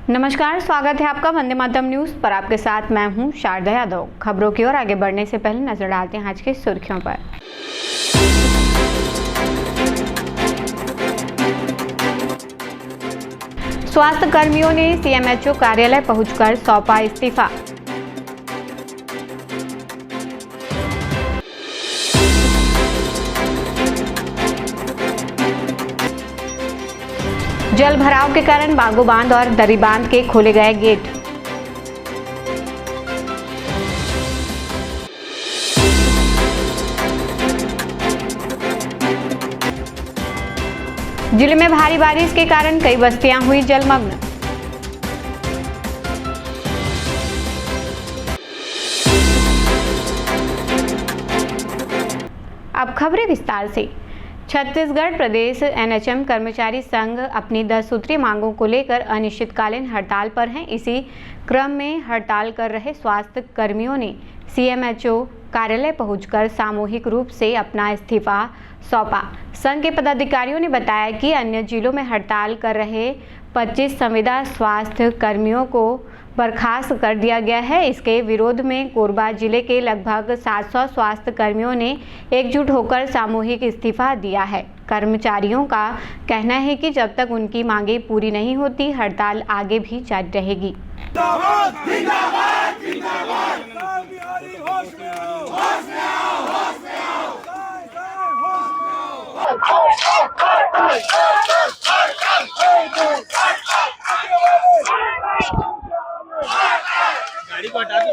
नमस्कार, स्वागत है आपका वंदे मातरम न्यूज पर। आपके साथ मैं हूं शारदा यादव। खबरों की ओर आगे बढ़ने से पहले नजर डालते हैं आज की सुर्खियों पर। स्वास्थ्य कर्मियों ने सीएमएचओ कार्यालय पहुंचकर सौंपा इस्तीफा। जल भराव के कारण बागो बांध और दरी बांध के खोले गए गेट। जिले में भारी बारिश के कारण कई बस्तियां हुई जलमग्न। अब खबरें विस्तार से। छत्तीसगढ़ प्रदेश एनएचएम कर्मचारी संघ अपनी 10 सूत्रीय मांगों को लेकर अनिश्चितकालीन हड़ताल पर हैं। इसी क्रम में हड़ताल कर रहे स्वास्थ्य कर्मियों ने सीएमएचओ कार्यालय पहुंचकर सामूहिक रूप से अपना इस्तीफा सौंपा। संघ के पदाधिकारियों ने बताया कि अन्य जिलों में हड़ताल कर रहे 25 संविदा स्वास्थ्य कर्मियों को बर्खास्त कर दिया गया है। इसके विरोध में कोरबा जिले के लगभग 700 स्वास्थ्य कर्मियों ने एकजुट होकर सामूहिक इस्तीफा दिया है। कर्मचारियों का कहना है कि जब तक उनकी मांगें पूरी नहीं होती, हड़ताल आगे भी जारी रहेगी। गाड़ी को हटा दो।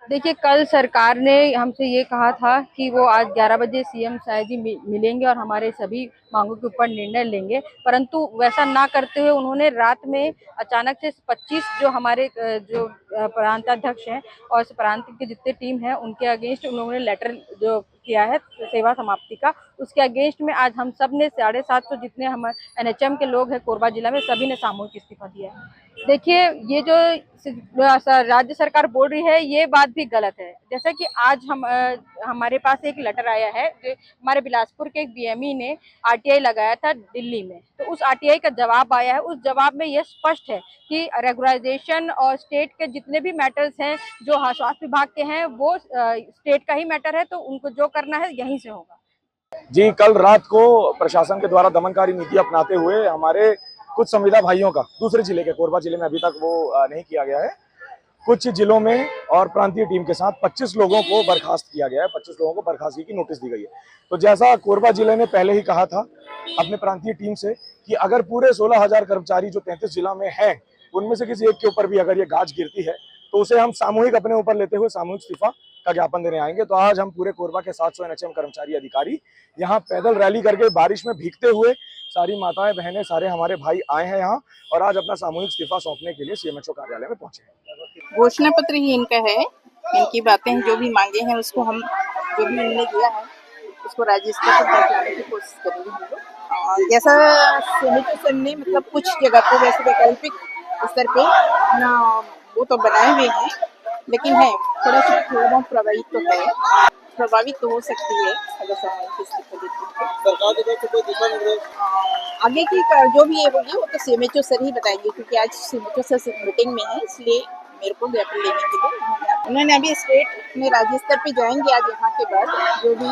देखिए, कल सरकार ने हमसे ये कहा था कि वो आज 11 बजे सीएम शायद ही मिलेंगे और हमारे सभी मांगों के ऊपर निर्णय लेंगे, परंतु वैसा ना करते हुए उन्होंने रात में अचानक से 25 जो हमारे जो प्रांताध्यक्ष हैं और प्रांत के जितने टीम हैं उनके अगेंस्ट उन्होंने लेटर जो किया है सेवा समाप्ति का, उसके अगेंस्ट में आज हम सब ने 750 जितने हमारे एनएचएम के लोग हैं कोरबा जिला में, सभी ने सामूहिक इस्तीफा दिया है। देखिए, ये जो राज्य सरकार बोल रही है ये बात भी गलत है। जैसा कि आज हमारे पास एक लेटर आया है जो हमारे बिलासपुर के एक बीएमई ने आरटीआई लगाया था दिल्ली में, तो उस आरटीआई का जवाब आया है। उस जवाब में यह स्पष्ट है कि रेगुलराइजेशन और स्टेट के जितने भी मैटर्स हैं जो स्वास्थ्य विभाग के हैं वो स्टेट का ही मैटर है, तो उनको जो करना है यहीं से होगा। जी, कल रात को प्रशासन के द्वारा दमनकारी नीति अपनाते हुए हमारे कुछ संविदा भाइयों का दूसरे जिले के कोरबा जिले में अभी तक वो नहीं किया गया है, कुछ जिलों में और प्रांतीय टीम के साथ 25 लोगों को बर्खास्त किया गया है। 25 लोगों को बर्खास्तगी की नोटिस दी गई है। तो जैसा कोरबा जिले ने पहले ही कहा था अपने प्रांतीय टीम से कि अगर पूरे 16,000 कर्मचारी जो 33 जिला में हैं उनमें से किसी एक के ऊपर भी अगर ये गाज गिरती है तो उसे हम सामूहिक अपने ऊपर लेते हुए सामूहिक इस्तीफा का ज्ञापन देने आएंगे। तो आज हम पूरे कोरबा के 700 एनएचएम कर्मचारी अधिकारी यहाँ पैदल रैली करके बारिश में भीगते हुए सारी माताएं बहनें सारे हमारे भाई आए हैं यहाँ और आज अपना सामूहिक इस्तीफा सौंपने के लिए सीएमएचओ कार्यालय में पहुंचे हैं। घोषणा पत्र ही इनका है, इनकी बातें जो भी मांगे हैं उसको हम जो भी उन्होंने दिया है उसको राज्य स्तर पर पहुंचाने की कोशिश करेंगे हम लोग। और जैसा सीएमएचओ ने मतलब कुछ जगह पे वैसे वैकल्पिक स्तर पे ना वो तो बनाए हुए हैं, लेकिन है थोड़ा प्रभावित तो है, प्रभावित तो हो सकती है अगर सामूहिक इस्तीफा देते हैं। सरकार की तरफ से कोई दिशा निर्देश आगे की जो भी ये होगी वो तो सीएमएचओ सर ही बताएंगे, क्योंकि आज सीएमएचओ सर मीटिंग में है, इसलिए मेरे को ज्ञापन लेने के लिए उन्होंने अभी स्टेट में राज्य स्तर पे जाएंगे आज यहाँ के बाद, जो भी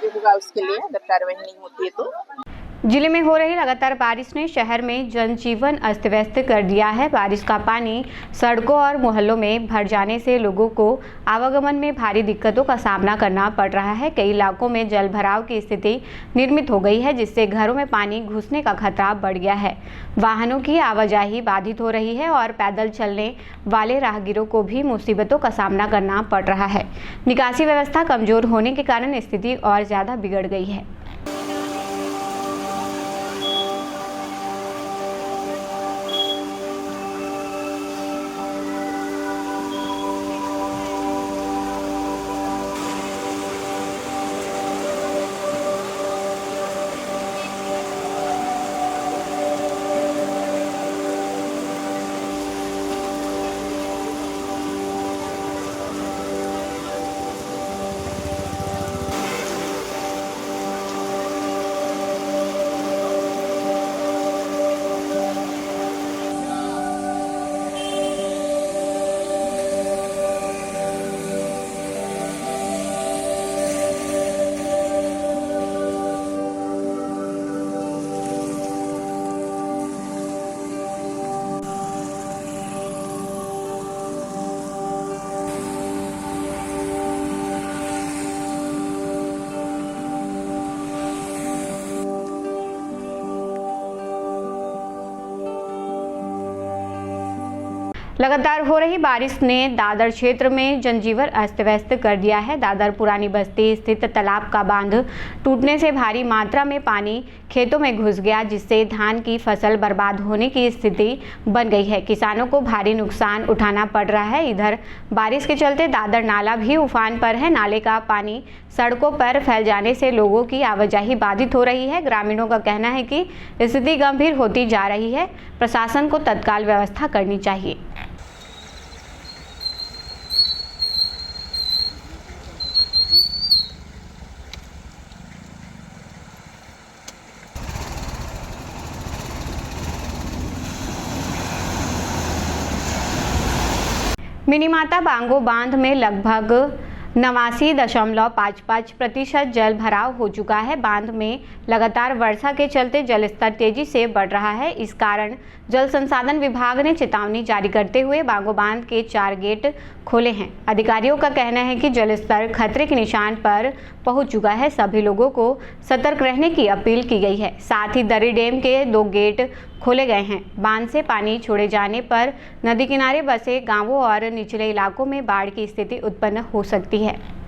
होगा उसके लिए अगर कार्रवाई नहीं होती है तो। जिले में हो रही लगातार बारिश ने शहर में जनजीवन अस्त व्यस्त कर दिया है। बारिश का पानी सड़कों और मोहल्लों में भर जाने से लोगों को आवागमन में भारी दिक्कतों का सामना करना पड़ रहा है। कई इलाकों में जल भराव की स्थिति निर्मित हो गई है, जिससे घरों में पानी घुसने का खतरा बढ़ गया है। वाहनों की आवाजाही बाधित हो रही है और पैदल चलने वाले राहगीरों को भी मुसीबतों का सामना करना पड़ रहा है। निकासी व्यवस्था कमजोर होने के कारण स्थिति और ज़्यादा बिगड़ गई है। लगातार हो रही बारिश ने दादर क्षेत्र में जनजीवन अस्त व्यस्त कर दिया है। दादर पुरानी बस्ती स्थित तालाब का बांध टूटने से भारी मात्रा में पानी खेतों में घुस गया, जिससे धान की फसल बर्बाद होने की स्थिति बन गई है। किसानों को भारी नुकसान उठाना पड़ रहा है। इधर बारिश के चलते दादर नाला भी उफान पर है। नाले का पानी सड़कों पर फैल जाने से लोगों की आवाजाही बाधित हो रही है। ग्रामीणों का कहना है कि स्थिति गंभीर होती जा रही है। प्रशासन को तत्काल व्यवस्था करनी चाहिए। मिनीमाता बांगो बांध में लगभग 89.55% जल भराव हो चुका है। बांध में लगातार वर्षा के चलते जल स्तर तेजी से बढ़ रहा है। इस कारण जल संसाधन विभाग ने चेतावनी जारी करते हुए बांगो बांध के 4 गेट खोले हैं। अधिकारियों का कहना है कि जल स्तर खतरे के निशान पर पहुंच चुका है। सभी लोगों को सतर्क रहने की अपील की गई है। साथ ही दरी डैम के 2 गेट खोले गए हैं। बांध से पानी छोड़े जाने पर नदी किनारे बसे गांवों और निचले इलाकों में बाढ़ की स्थिति उत्पन्न हो सकती है।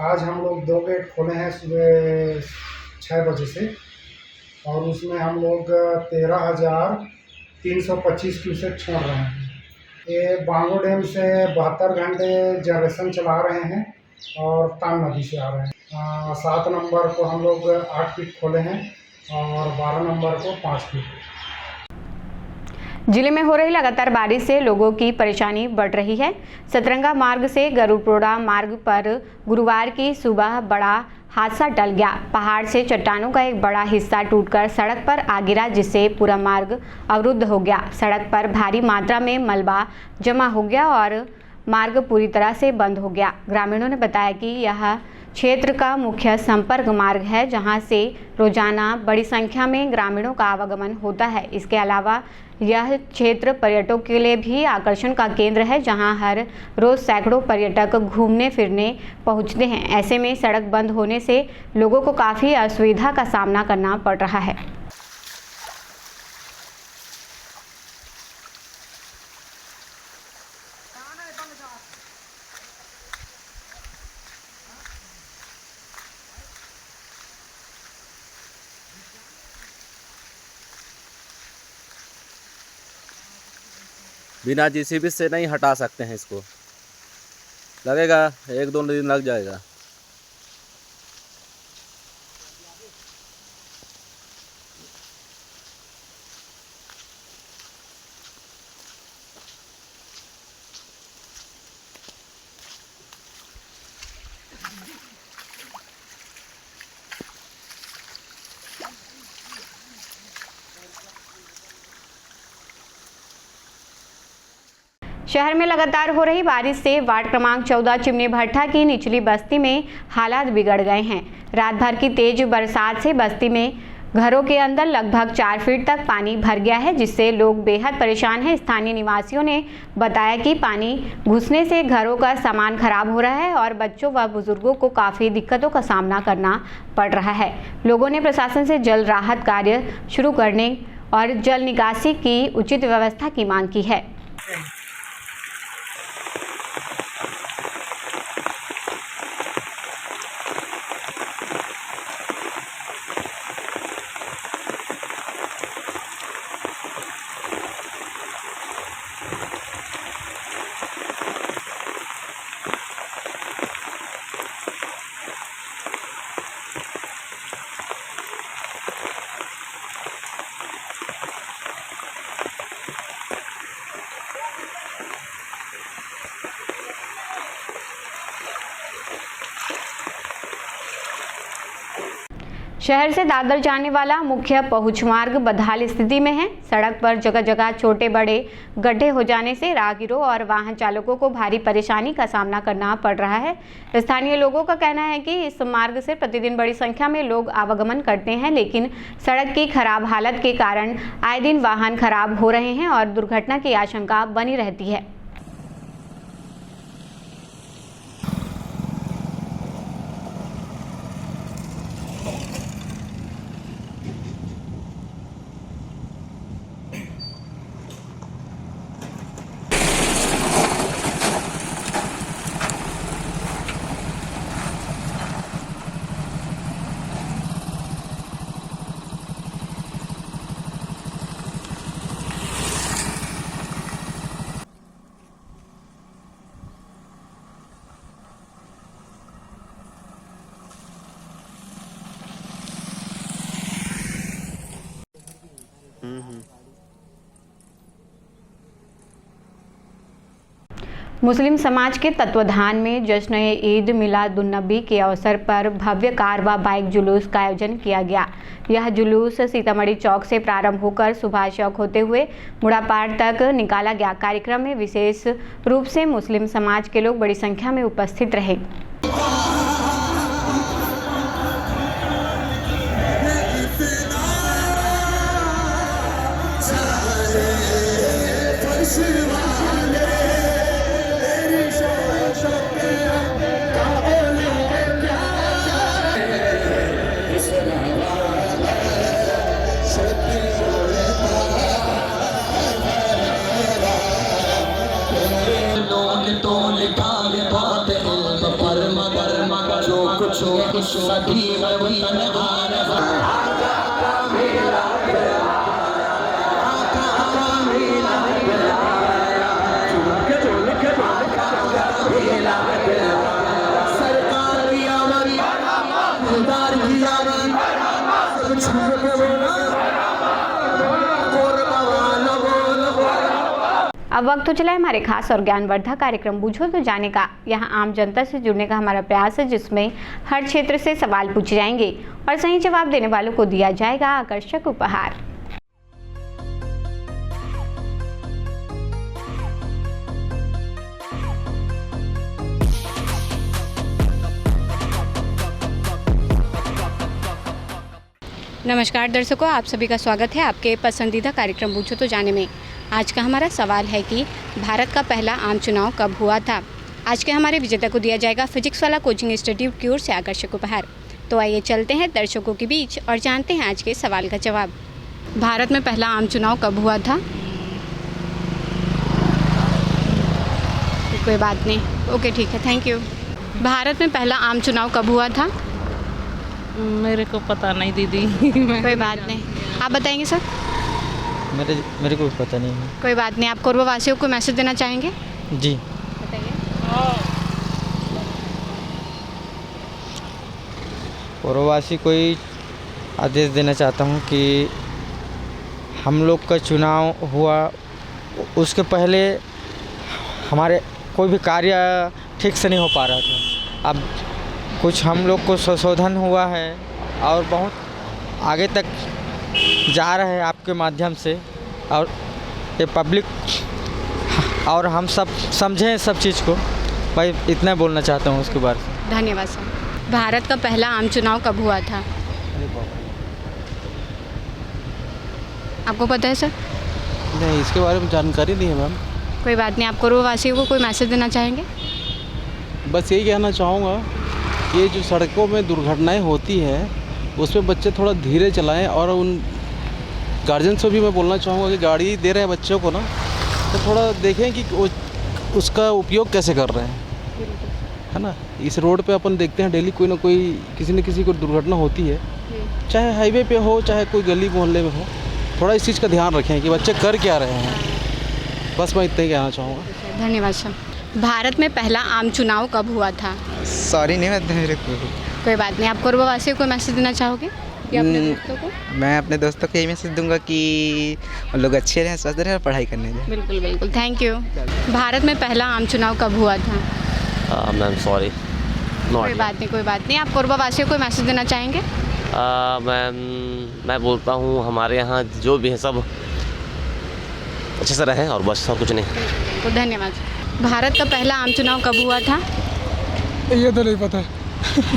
आज हम लोग 2 गेट खोले हैं सुबह 6 बजे से, और उसमें हम लोग 13,325 क्यूसेक छोड़ रहे हैं। ये बांगो डैम से 72 घंटे जनरेशन चला रहे हैं और तान नदी से आ रहे हैं। 7 नंबर को हम लोग 8 फीट खोले हैं और 12 नंबर को 5 फीट। जिले में हो रही लगातार बारिश से लोगों की परेशानी बढ़ रही है। सतरंगा मार्ग से गरुड़पोड़ा मार्ग पर गुरुवार की सुबह बड़ा हादसा टल गया। पहाड़ से चट्टानों का एक बड़ा हिस्सा टूटकर सड़क पर आ गिरा, जिससे पूरा मार्ग अवरुद्ध हो गया। सड़क पर भारी मात्रा में मलबा जमा हो गया और मार्ग पूरी तरह से बंद हो गया। ग्रामीणों ने बताया कि यह क्षेत्र का मुख्य संपर्क मार्ग है, जहां से रोजाना बड़ी संख्या में ग्रामीणों का आवागमन होता है। इसके अलावा यह क्षेत्र पर्यटकों के लिए भी आकर्षण का केंद्र है, जहां हर रोज सैकड़ों पर्यटक घूमने फिरने पहुंचते हैं। ऐसे में सड़क बंद होने से लोगों को काफ़ी असुविधा का सामना करना पड़ रहा है। बिना जेसीबी से नहीं हटा सकते हैं इसको, लगेगा 1-2 दिन लग जाएगा। शहर में लगातार हो रही बारिश से वार्ड क्रमांक 14 चिमनी भट्टा की निचली बस्ती में हालात बिगड़ गए हैं। रात भर की तेज बरसात से बस्ती में घरों के अंदर लगभग 4 फीट तक पानी भर गया है, जिससे लोग बेहद परेशान हैं। स्थानीय निवासियों ने बताया कि पानी घुसने से घरों का सामान खराब हो रहा है और बच्चों व बुजुर्गों को काफ़ी दिक्कतों का सामना करना पड़ रहा है। लोगों ने प्रशासन से जल्द राहत कार्य शुरू करने और जल निकासी की उचित व्यवस्था की मांग की है। शहर से दादर जाने वाला मुख्य पहुंच मार्ग बदहाल स्थिति में है। सड़क पर जगह जगह छोटे बड़े गड्ढे हो जाने से राहगीरों और वाहन चालकों को भारी परेशानी का सामना करना पड़ रहा है। स्थानीय लोगों का कहना है कि इस मार्ग से प्रतिदिन बड़ी संख्या में लोग आवागमन करते हैं, लेकिन सड़क की खराब हालत के कारण आए दिन वाहन खराब हो रहे हैं और दुर्घटना की आशंका बनी रहती है। मुस्लिम समाज के तत्वाधान में जश्न ईद मिलादुन्नबी के अवसर पर भव्य कार व बाइक जुलूस का आयोजन किया गया। यह जुलूस सीतामढ़ी चौक से प्रारंभ होकर सुभाष चौक होते हुए मुड़ापाड़ तक निकाला गया। कार्यक्रम में विशेष रूप से मुस्लिम समाज के लोग बड़ी संख्या में उपस्थित रहे। अब वक्त तो चला है हमारे खास और ज्ञानवर्धक कार्यक्रम बूझो तो जाने का। यहाँ आम जनता से जुड़ने का हमारा प्रयास है, जिसमें हर क्षेत्र से सवाल पूछे जाएंगे और सही जवाब देने वालों को दिया जाएगा आकर्षक उपहार। नमस्कार दर्शकों, आप सभी का स्वागत है आपके पसंदीदा कार्यक्रम पूछो तो जाने में। आज का हमारा सवाल है कि भारत का पहला आम चुनाव कब हुआ था। आज के हमारे विजेता को दिया जाएगा फिजिक्स वाला कोचिंग इंस्टीट्यूट की ओर से आकर्षक उपहार। तो आइए चलते हैं दर्शकों के बीच और जानते हैं आज के सवाल का जवाब। भारत में पहला आम चुनाव कब हुआ था? कोई बात नहीं, ओके ठीक है, थैंक यू। भारत में पहला आम चुनाव कब हुआ था? मेरे को पता नहीं दीदी। कोई बात नहीं, आप बताएंगे सर? मेरे को पता नहीं है। कोई बात नहीं, आप कोरबा वासियों को मैसेज देना चाहेंगे? जी बताइए। कोरबावासी को ही आदेश देना चाहता हूँ कि हम लोग का चुनाव हुआ, उसके पहले हमारे कोई भी कार्य ठीक से नहीं हो पा रहा था। अब कुछ हम लोग को संशोधन हुआ है और बहुत आगे तक जा रहे हैं आपके माध्यम से, और ये पब्लिक और हम सब समझें सब चीज़ को। भाई इतना बोलना चाहता हूँ उसके बारे में। धन्यवाद सर। भारत का पहला आम चुनाव कब हुआ था? आपको पता है सर? नहीं, इसके बारे में जानकारी नहीं है मैम। कोई बात नहीं, आप कोरबा वासियों को कोई मैसेज देना चाहेंगे? बस यही कहना चाहूँगा, ये जो सड़कों में दुर्घटनाएं होती है उसमें बच्चे थोड़ा धीरे चलाएं, और उन गार्जियन से भी मैं बोलना चाहूँगा कि गाड़ी दे रहे हैं बच्चों को ना, तो थोड़ा देखें कि उसका उपयोग कैसे कर रहे हैं, है ना। इस रोड पे अपन देखते हैं डेली कोई ना कोई किसी न किसी को दुर्घटना होती है, चाहे हाईवे पे हो चाहे कोई गली मोहल्ले में हो। थोड़ा इस चीज़ का ध्यान रखें कि बच्चे कर क्या रहे हैं। बस मैं इतना ही कहना चाहूँगा। धन्यवाद सर। भारत में पहला आम चुनाव कब हुआ था? सॉरी नहीं मैं मेरे को। कोई बात नहीं, आप कोरबा वासियों को मैसेज देना चाहोगे या अपने दोस्तों को? मैं अपने दोस्तों को यही मैसेज दूंगा कि लोग अच्छे रहें, स्वस्थ रहें और पढ़ाई करने जाएं। बिल्कुल बिल्कुल, थैंक यू। भारत में पहला आम चुनाव कब हुआ था? मैम सॉरी, कोई बात नहीं, कोई बात नहीं। आप कोरबा वासियों को मैसेज देना चाहेंगे? मैं बोलता हूँ हमारे यहाँ जो भी है सब अच्छे से रहें और बस और कुछ नहीं। तो धन्यवाद। भारत का पहला आम चुनाव कब हुआ था? ये तो नहीं पता।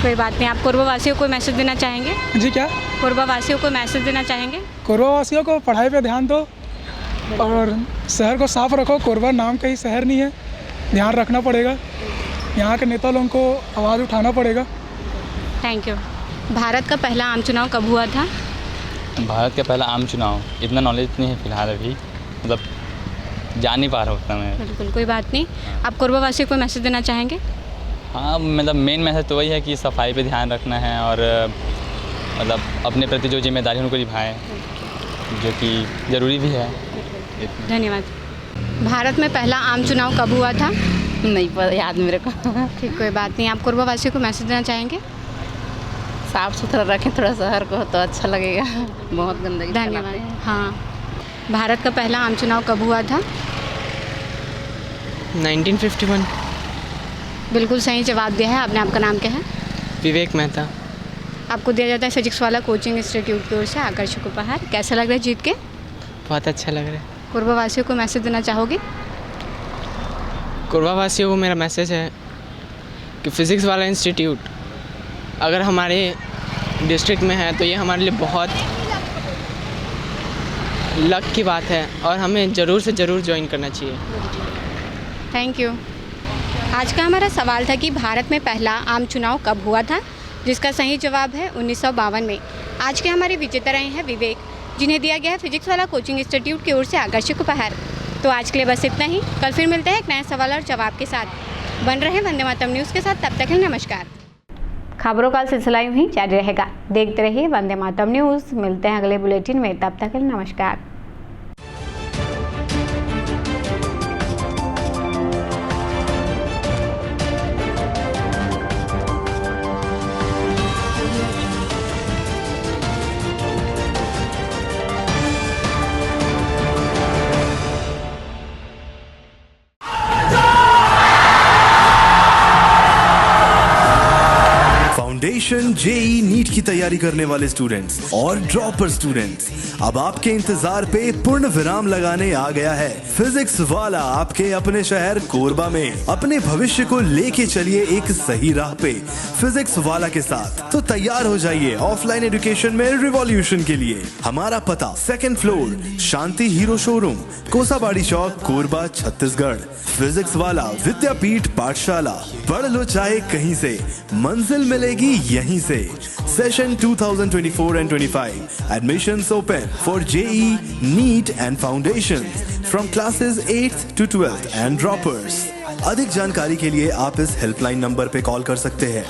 कोई बात नहीं। आप कोरबा वासियों को मैसेज देना चाहेंगे? जी क्या? कोरबा वासियों को मैसेज देना चाहेंगे? कोरबा वासियों को पढ़ाई पे ध्यान दो और शहर को साफ रखो। कोरबा नाम का ही शहर नहीं है, ध्यान रखना पड़ेगा। यहाँ के नेता लोगों को आवाज़ उठाना पड़ेगा। Thank you. भारत का पहला आम चुनाव कब हुआ था? भारत का पहला आम चुनाव इतना नॉलेज नहीं है फिलहाल, अभी मतलब जान नहीं पा रहा उतना मैं। बिल्कुल कोई बात नहीं। आप कोरबा वासियों को मैसेज देना चाहेंगे? हाँ, मतलब मेन मैसेज तो वही है कि सफाई पे ध्यान रखना है और मतलब अपने प्रति जो जिम्मेदारी उनको निभाएं, जो कि ज़रूरी भी है। धन्यवाद। भारत में पहला आम चुनाव कब हुआ था? नहीं पता, याद मेरे को। ठीक, कोई बात नहीं। आप कोरबा वासियों को मैसेज देना चाहेंगे? साफ सुथरा रखें थोड़ा शहर को तो अच्छा लगेगा, बहुत गंदगी। धन्यवाद। हाँ, भारत का पहला आम चुनाव कब हुआ था? 1951। बिल्कुल सही जवाब दिया है आपने। आपका नाम क्या है? विवेक मेहता। आपको दिया जाता है फिजिक्स वाला कोचिंग इंस्टीट्यूट की ओर से आकर्षक उपहार। कैसा लग रहा है जीत के? बहुत अच्छा लग रहा है। कोरबा वासियों को मैसेज देना चाहोगे? कोरबा वासियों को मेरा मैसेज है कि फिज़िक्स वाला इंस्टीट्यूट अगर हमारे डिस्ट्रिक्ट में है तो ये हमारे लिए बहुत लक की बात है और हमें ज़रूर से ज़रूर ज्वाइन करना चाहिए। Thank you. आज का हमारा सवाल था कि भारत में पहला आम चुनाव कब हुआ था, जिसका सही जवाब है 1952 में। आज के हमारे विजेता रहे हैं विवेक, जिन्हें दिया गया है फिजिक्स वाला कोचिंग इंस्टीट्यूट की ओर से आकर्षक उपहार। तो आज के लिए बस इतना ही। कल फिर मिलते हैं एक नया सवाल और जवाब के साथ। बन रहे वंदे मातरम न्यूज़ के साथ। तब तक के लिए नमस्कार। खबरों का सिलसिला यूं ही जारी रहेगा। देखते रहिए वंदे मातरम न्यूज़। मिलते हैं अगले बुलेटिन में। तब तक के लिए नमस्कार। फाउंडेशन जेई नीट की तैयारी करने वाले स्टूडेंट्स और ड्रॉपर स्टूडेंट्स, अब आपके इंतजार पे पूर्ण विराम लगाने आ गया है फिजिक्स वाला आपके अपने शहर कोरबा में। अपने भविष्य को लेके चलिए एक सही राह पे फिजिक्स वाला के साथ। तो तैयार हो जाइए ऑफलाइन एजुकेशन में रिवॉल्यूशन के लिए। हमारा पता 2nd फ्लोर शांति हीरो शोरूम, कोसाबाड़ी चौक, कोरबा, छत्तीसगढ़। फिजिक्स वाला विद्यापीठ पाठशाला। पढ़ लो चाहे कहीं से, मंजिल मिलेगी यहीं से। Session 2024 and 25 admissions open for JEE, NEET and Foundation from classes 8th to 12th and droppers। अधिक जानकारी के लिए आप इस हेल्पलाइन नंबर पे कॉल कर सकते हैं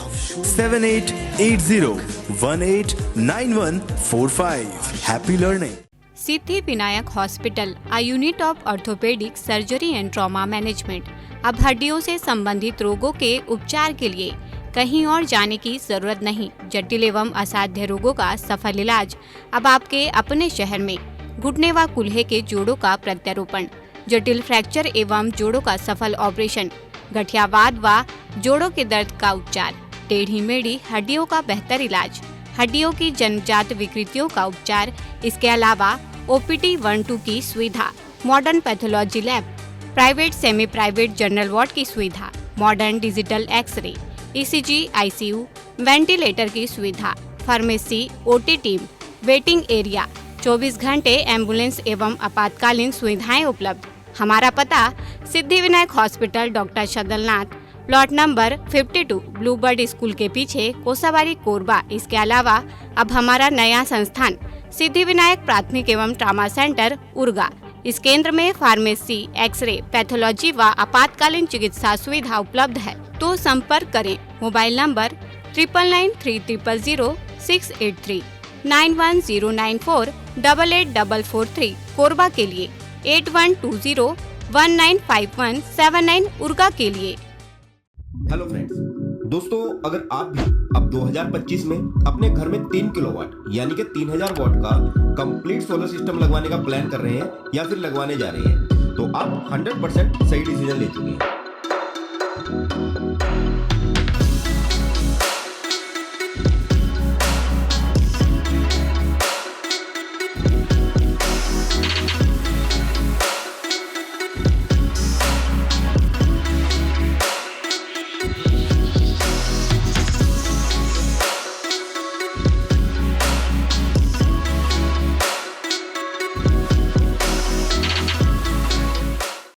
7880189145। Happy learning. Siddhi Vinayak hospital, a unit of orthopedic surgery and trauma management। अब हड्डियों से संबंधित रोगों के उपचार के लिए कहीं और जाने की जरूरत नहीं। जटिल एवं असाध्य रोगों का सफल इलाज अब आपके अपने शहर में। घुटने व कूल्हे के जोड़ों का प्रत्यारोपण, जटिल फ्रैक्चर एवं जोड़ों का सफल ऑपरेशन, गठियावाद व जोड़ों के दर्द का उपचार, टेढ़ी मेढ़ी हड्डियों का बेहतर इलाज, हड्डियों की जन्मजात विकृतियों का उपचार। इसके अलावा OPD 1-2 की सुविधा, modern pathology lab, private semi private general ward की सुविधा, modern digital X ray, ECG, ICU, ventilator की सुविधा, pharmacy, OT team, waiting area, 24 घंटे एम्बुलेंस एवं आपातकालीन सुविधाएं उपलब्ध। हमारा पता Siddhi Vinayak hospital, doctor Shadalnath, plot number 52, Bluebird school के पीछे, कोसाबाड़ी, कोरबा। इसके अलावा अब हमारा नया संस्थान सिद्धि विनायक प्राथमिक एवं ट्रामा सेंटर, उर्गा। इस केंद्र में फार्मेसी, एक्सरे, पैथोलॉजी व आपातकालीन चिकित्सा सुविधा उपलब्ध है। तो संपर्क करें। मोबाइल नंबर 9993000683, 9109488443, कोरबा के लिए 8120195179, उर्गा के लिए। हेलो फ्रेंड्स, दोस्तों अगर आप भी अब 2025 में अपने घर में 3 किलोवाट यानी कि 3000 वाट का कंप्लीट सोलर सिस्टम लगवाने का प्लान कर रहे हैं या फिर लगवाने जा रहे हैं, तो आप 100% सही डिसीजन ले चुके हैं।